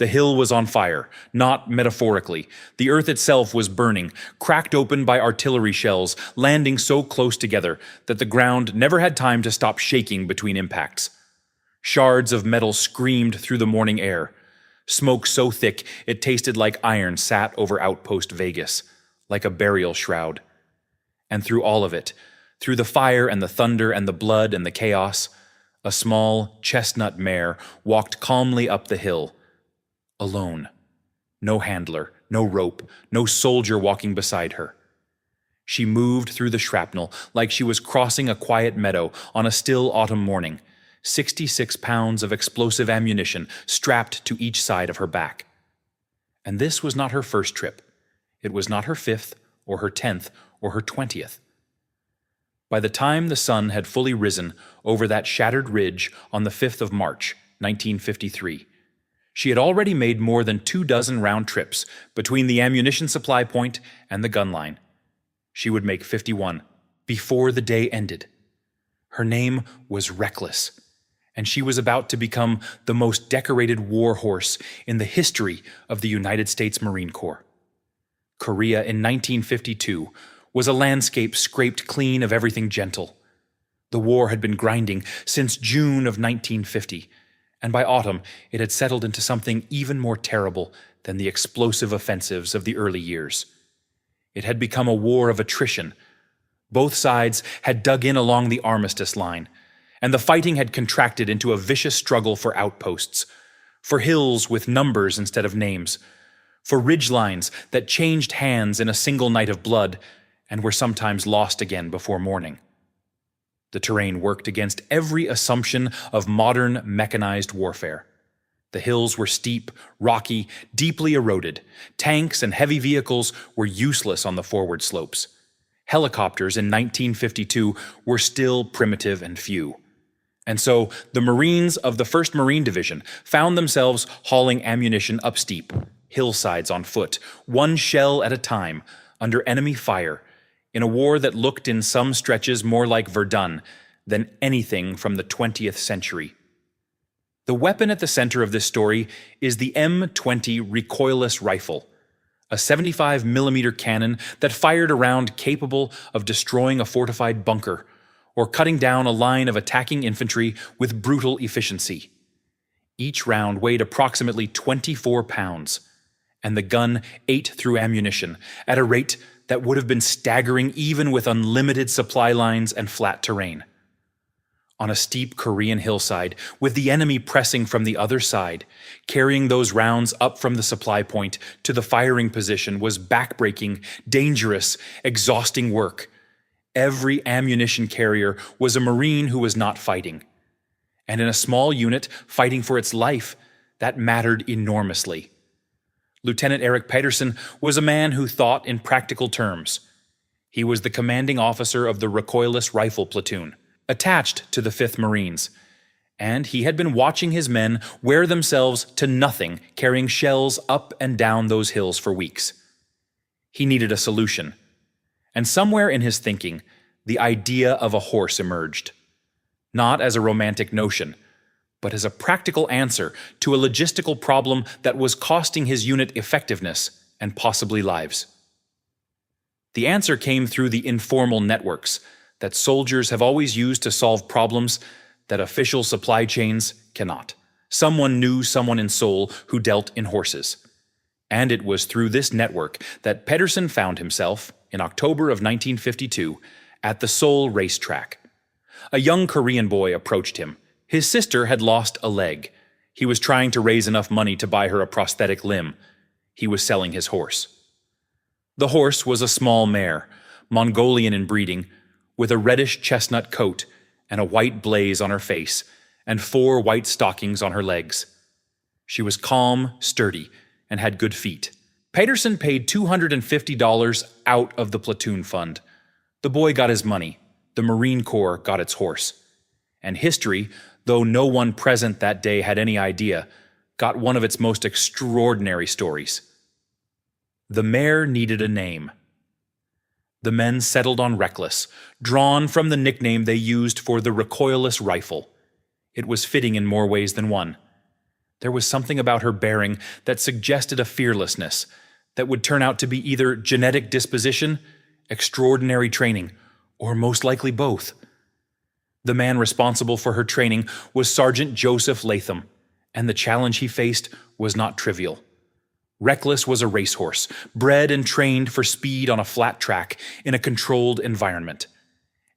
The hill was on fire, not metaphorically. The earth itself was burning, cracked open by artillery shells, landing so close together that the ground never had time to stop shaking between impacts. Shards of metal screamed through the morning air. Smoke so thick it tasted like iron sat over Outpost Vegas, like a burial shroud. And through all of it, through the fire and the thunder and the blood and the chaos, a small chestnut mare walked calmly up the hill, alone. No handler, no rope, no soldier walking beside her. She moved through the shrapnel like she was crossing a quiet meadow on a still autumn morning, 66 pounds of explosive ammunition strapped to each side of her back. And this was not her first trip. It was not her 5th, or her 10th, or her 20th. By the time the sun had fully risen over that shattered ridge on the 5th of March, 1953, she had already made more than 24 round trips between the ammunition supply point and the gun line. She would make 51 before the day ended. Her name was Reckless, and she was about to become the most decorated war horse in the history of the United States Marine Corps. Korea in 1952 was a landscape scraped clean of everything gentle. The war had been grinding since June of 1950, and by autumn it had settled into something even more terrible than the explosive offensives of the early years. It had become a war of attrition. Both sides had dug in along the armistice line, and the fighting had contracted into a vicious struggle for outposts, for hills with numbers instead of names, for ridgelines that changed hands in a single night of blood and were sometimes lost again before morning. The terrain worked against every assumption of modern mechanized warfare. The hills were steep, rocky, deeply eroded. Tanks and heavy vehicles were useless on the forward slopes. Helicopters in 1952 were still primitive and few. And so the Marines of the 1st Marine Division found themselves hauling ammunition up steep, hillsides on foot, one shell at a time, under enemy fire, in a war that looked in some stretches more like Verdun than anything from the 20th century. The weapon at the center of this story is the M20 recoilless rifle, a 75mm cannon that fired a round capable of destroying a fortified bunker or cutting down a line of attacking infantry with brutal efficiency. Each round weighed approximately 24 pounds, and the gun ate through ammunition at a rate that would have been staggering even with unlimited supply lines and flat terrain. On a steep Korean hillside, with the enemy pressing from the other side, carrying those rounds up from the supply point to the firing position was backbreaking, dangerous, exhausting work. Every ammunition carrier was a Marine who was not fighting. And in a small unit fighting for its life, that mattered enormously. Lieutenant Eric Pedersen was a man who thought in practical terms. He was the commanding officer of the recoilless rifle platoon, attached to the 5th Marines, and he had been watching his men wear themselves to nothing carrying shells up and down those hills for weeks. He needed a solution, and somewhere in his thinking, the idea of a horse emerged. Not as a romantic notion, but as a practical answer to a logistical problem that was costing his unit effectiveness and possibly lives. The answer came through the informal networks that soldiers have always used to solve problems that official supply chains cannot. Someone knew someone in Seoul who dealt in horses. And it was through this network that Pedersen found himself, in October of 1952, at the Seoul racetrack. A young Korean boy approached him. His sister had lost a leg. He was trying to raise enough money to buy her a prosthetic limb. He was selling his horse. The horse was a small mare, Mongolian in breeding, with a reddish chestnut coat and a white blaze on her face, and 4 white stockings on her legs. She was calm, sturdy, and had good feet. Pedersen paid $250 out of the platoon fund. The boy got his money. The Marine Corps got its horse. And history, though no one present that day had any idea, got one of its most extraordinary stories. The mare needed a name. The men settled on Reckless, drawn from the nickname they used for the recoilless rifle. It was fitting in more ways than one. There was something about her bearing that suggested a fearlessness that would turn out to be either genetic disposition, extraordinary training, or most likely both. The man responsible for her training was Sergeant Joseph Latham, and the challenge he faced was not trivial. Reckless was a racehorse, bred and trained for speed on a flat track in a controlled environment.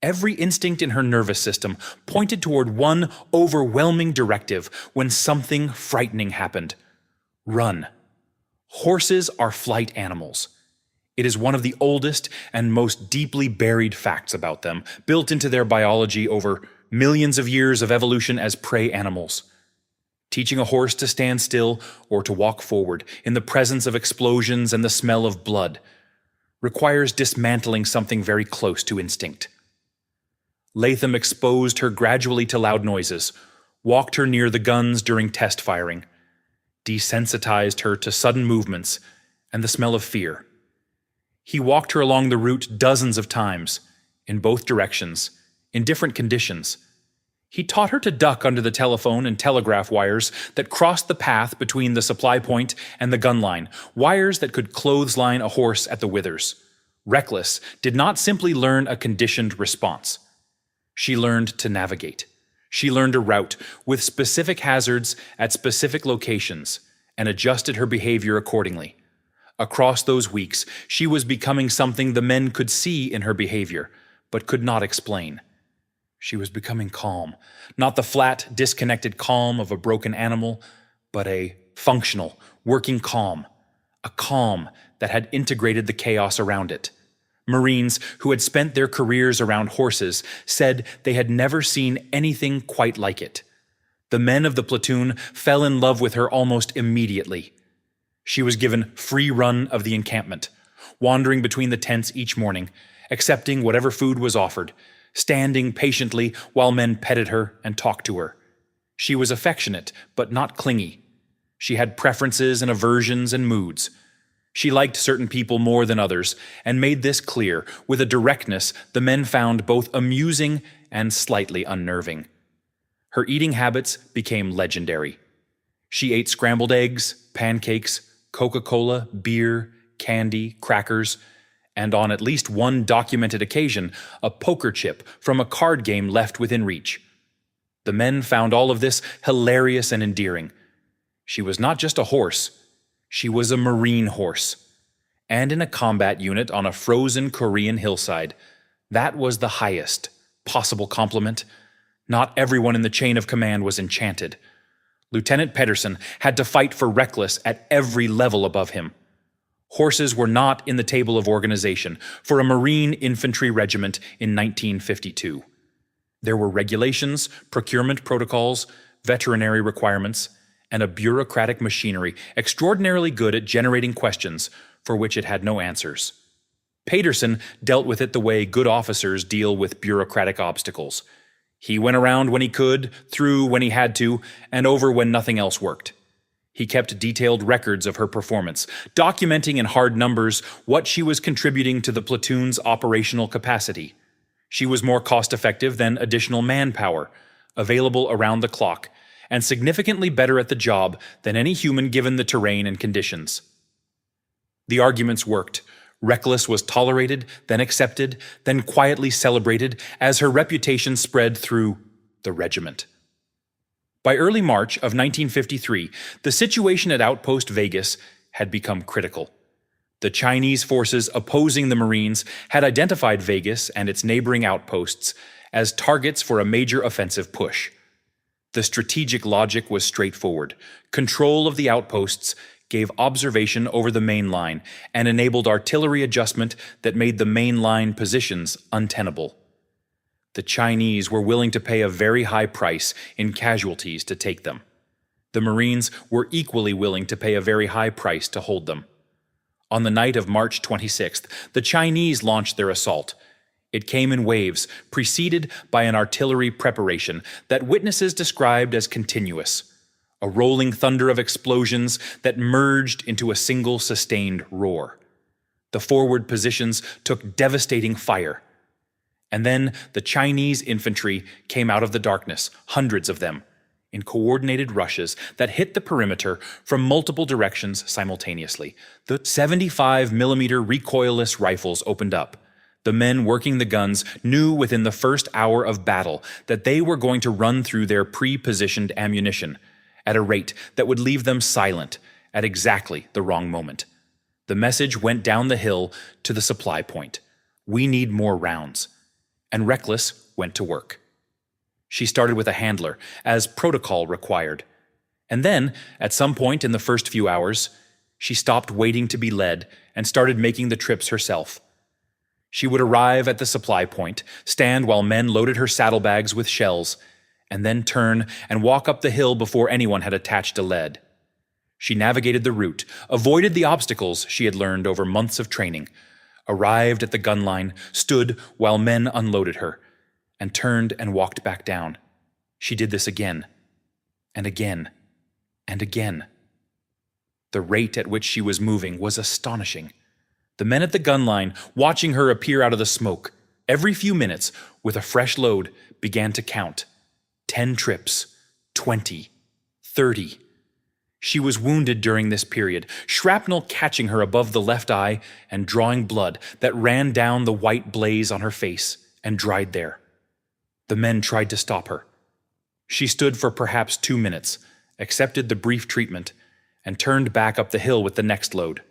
Every instinct in her nervous system pointed toward one overwhelming directive when something frightening happened. Run. Horses are flight animals. It is one of the oldest and most deeply buried facts about them, built into their biology over millions of years of evolution as prey animals. Teaching a horse to stand still or to walk forward in the presence of explosions and the smell of blood requires dismantling something very close to instinct. Latham exposed her gradually to loud noises, walked her near the guns during test firing, desensitized her to sudden movements and the smell of fear. He walked her along the route dozens of times, in both directions, in different conditions. He taught her to duck under the telephone and telegraph wires that crossed the path between the supply point and the gun line, wires that could clothesline a horse at the withers. Reckless did not simply learn a conditioned response. She learned to navigate. She learned a route with specific hazards at specific locations and adjusted her behavior accordingly. Across those weeks, she was becoming something the men could see in her behavior, but could not explain. She was becoming calm, not the flat, disconnected calm of a broken animal, but a functional, working calm, a calm that had integrated the chaos around it. Marines who had spent their careers around horses said they had never seen anything quite like it. The men of the platoon fell in love with her almost immediately. She was given free run of the encampment, wandering between the tents each morning, accepting whatever food was offered, standing patiently while men petted her and talked to her. She was affectionate, but not clingy. She had preferences and aversions and moods. She liked certain people more than others, and made this clear with a directness the men found both amusing and slightly unnerving. Her eating habits became legendary. She ate scrambled eggs, pancakes, Coca-Cola, beer, candy, crackers, and on at least one documented occasion, a poker chip from a card game left within reach. The men found all of this hilarious and endearing. She was not just a horse, she was a Marine horse. And in a combat unit on a frozen Korean hillside, that was the highest possible compliment. Not everyone in the chain of command was enchanted. Lieutenant Pedersen had to fight for Reckless at every level above him. Horses were not in the table of organization for a Marine infantry regiment in 1952. There were regulations, procurement protocols, veterinary requirements, and a bureaucratic machinery extraordinarily good at generating questions for which it had no answers. Pedersen dealt with it the way good officers deal with bureaucratic obstacles. He went around when he could, through when he had to, and over when nothing else worked. He kept detailed records of her performance, documenting in hard numbers what she was contributing to the platoon's operational capacity. She was more cost-effective than additional manpower, available around the clock, and significantly better at the job than any human given the terrain and conditions. The arguments worked. Reckless was tolerated, then accepted, then quietly celebrated as her reputation spread through the regiment. By early March of 1953, the situation at Outpost Vegas had become critical. The Chinese forces opposing the Marines had identified Vegas and its neighboring outposts as targets for a major offensive push. The strategic logic was straightforward. Control of the outposts gave observation over the main line and enabled artillery adjustment that made the main line positions untenable. The Chinese were willing to pay a very high price in casualties to take them. The Marines were equally willing to pay a very high price to hold them. On the night of March 26th, the Chinese launched their assault. It came in waves, preceded by an artillery preparation that witnesses described as continuous, a rolling thunder of explosions that merged into a single sustained roar. The forward positions took devastating fire. And then the Chinese infantry came out of the darkness, hundreds of them. in coordinated rushes that hit the perimeter from multiple directions simultaneously. The 75mm recoilless rifles opened up. The men working the guns knew within the first hour of battle that they were going to run through their pre-positioned ammunition at a rate that would leave them silent at exactly the wrong moment. The message went down the hill to the supply point. We need more rounds. And Reckless went to work. She started with a handler, as protocol required. And then, at some point in the first few hours, she stopped waiting to be led and started making the trips herself. She would arrive at the supply point, stand while men loaded her saddlebags with shells, and then turn and walk up the hill before anyone had attached a lead. She navigated the route, avoided the obstacles she had learned over months of training, arrived at the gun line, stood while men unloaded her, and turned and walked back down. She did this again, and again, and again. The rate at which she was moving was astonishing. The men at the gun line, watching her appear out of the smoke, every few minutes, with a fresh load, began to count. 10 trips, 20, 30. She was wounded during this period, shrapnel catching her above the left eye and drawing blood that ran down the white blaze on her face and dried there. The men tried to stop her. She stood for perhaps 2 minutes, accepted the brief treatment, and turned back up the hill with the next load.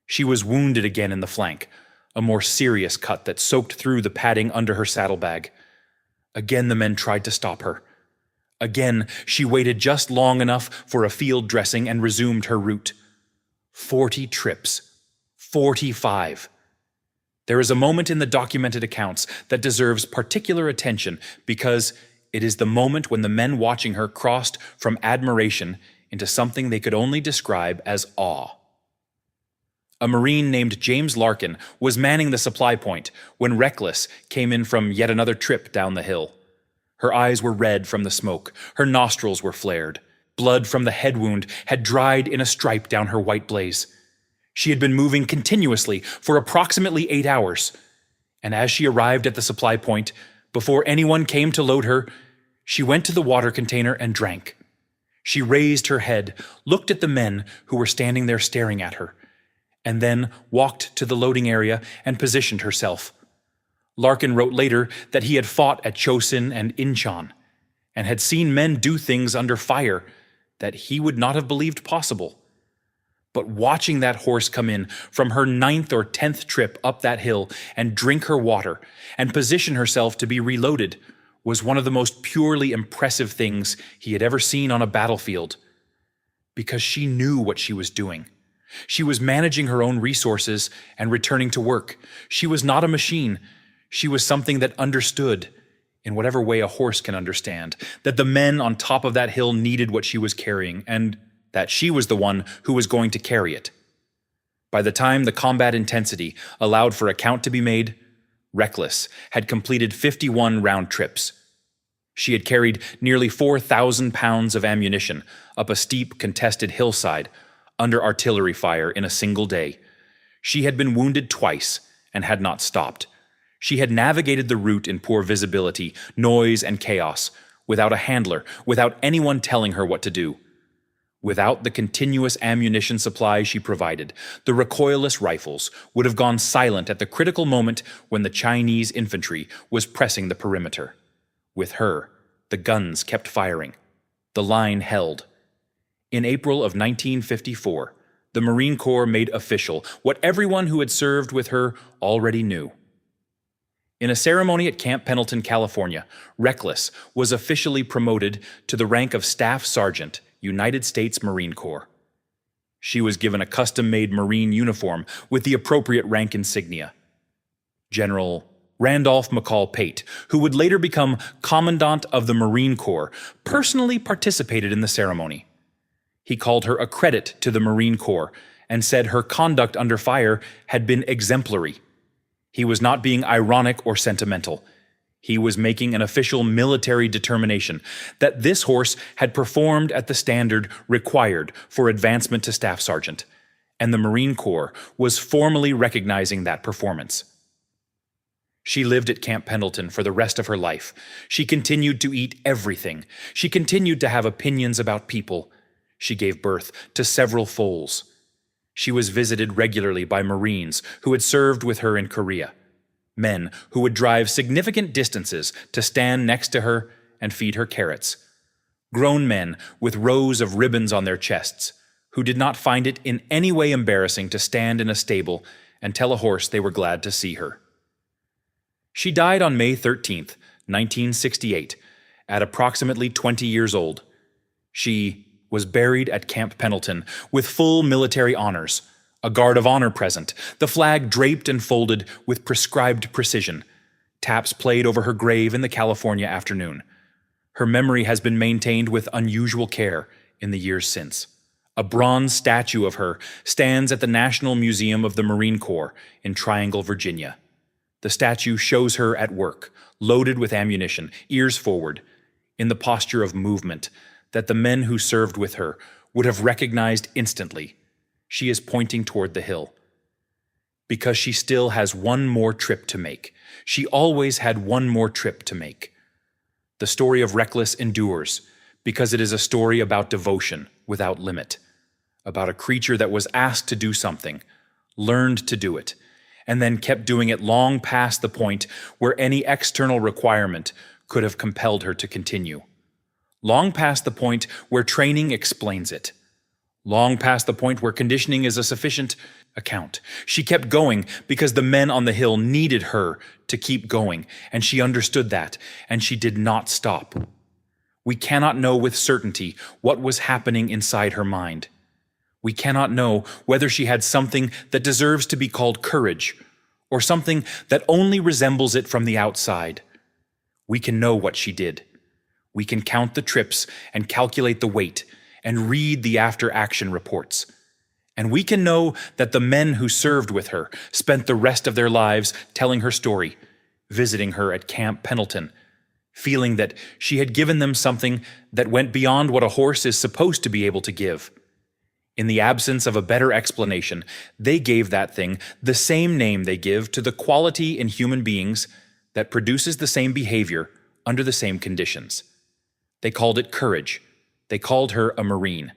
She was wounded again in the flank, a more serious cut that soaked through the padding under her saddlebag. Again the men tried to stop her. Again she waited just long enough for a field dressing and resumed her route. 40 trips. 45. There is a moment in the documented accounts that deserves particular attention because it is the moment when the men watching her crossed from admiration into something they could only describe as awe. A Marine named James Larkin was manning the supply point when Reckless came in from yet another trip down the hill. Her eyes were red from the smoke, her nostrils were flared. Blood from the head wound had dried in a stripe down her white blaze. She had been moving continuously for approximately 8 hours, and as she arrived at the supply point, before anyone came to load her, she went to the water container and drank. She raised her head, looked at the men who were standing there staring at her, and then walked to the loading area and positioned herself. Larkin wrote later that he had fought at Chosin and Incheon, and had seen men do things under fire that he would not have believed possible. But watching that horse come in from her 9th or 10th trip up that hill and drink her water and position herself to be reloaded was one of the most purely impressive things he had ever seen on a battlefield. Because she knew what she was doing. She was managing her own resources and returning to work. She was not a machine. She was something that understood, in whatever way a horse can understand, that the men on top of that hill needed what she was carrying, and that she was the one who was going to carry it. By the time the combat intensity allowed for a count to be made, Reckless had completed 51 round trips. She had carried nearly 4,000 pounds of ammunition up a steep, contested hillside under artillery fire in a single day. She had been wounded twice and had not stopped. She had navigated the route in poor visibility, noise, and chaos, without a handler, without anyone telling her what to do. Without the continuous ammunition supply she provided, the recoilless rifles would have gone silent at the critical moment when the Chinese infantry was pressing the perimeter. With her, the guns kept firing. The line held. In April of 1954, the Marine Corps made official what everyone who had served with her already knew. In a ceremony at Camp Pendleton, California, Reckless was officially promoted to the rank of Staff Sergeant, United States Marine Corps. She was given a custom-made Marine uniform with the appropriate rank insignia. General Randolph McCall Pate, who would later become Commandant of the Marine Corps, personally participated in the ceremony. He called her a credit to the Marine Corps and said her conduct under fire had been exemplary. He was not being ironic or sentimental. He was making an official military determination that this horse had performed at the standard required for advancement to Staff Sergeant, and the Marine Corps was formally recognizing that performance. She lived at Camp Pendleton for the rest of her life. She continued to eat everything. She continued to have opinions about people. She gave birth to several foals. She was visited regularly by Marines who had served with her in Korea, men who would drive significant distances to stand next to her and feed her carrots, grown men with rows of ribbons on their chests who did not find it in any way embarrassing to stand in a stable and tell a horse they were glad to see her. She died on May 13th, 1968, at approximately 20 years old. She was buried at Camp Pendleton with full military honors, a guard of honor present, the flag draped and folded with prescribed precision. Taps played over her grave in the California afternoon. Her memory has been maintained with unusual care in the years since. A bronze statue of her stands at the National Museum of the Marine Corps in Triangle, Virginia. The statue shows her at work, loaded with ammunition, ears forward, in the posture of movement that the men who served with her would have recognized instantly. She is pointing toward the hill. Because she still has one more trip to make. She always had one more trip to make. The story of Reckless endures because it is a story about devotion without limit, about a creature that was asked to do something, learned to do it, and then kept doing it long past the point where any external requirement could have compelled her to continue. Long past the point where training explains it. Long past the point where conditioning is a sufficient account. She kept going because the men on the hill needed her to keep going, and she understood that, and she did not stop. We cannot know with certainty what was happening inside her mind. We cannot know whether she had something that deserves to be called courage, or something that only resembles it from the outside. We can know what she did. We can count the trips and calculate the weight and read the after-action reports. And we can know that the men who served with her spent the rest of their lives telling her story, visiting her at Camp Pendleton, feeling that she had given them something that went beyond what a horse is supposed to be able to give. In the absence of a better explanation, they gave that thing the same name they give to the quality in human beings that produces the same behavior under the same conditions. They called it courage. They called her a Marine.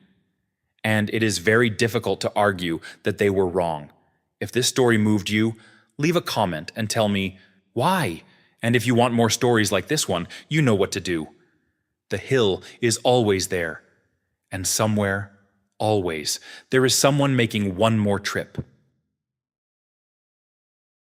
And it is very difficult to argue that they were wrong. If this story moved you, leave a comment and tell me why. And if you want more stories like this one, you know what to do. The hill is always there. And somewhere, always, there is someone making one more trip.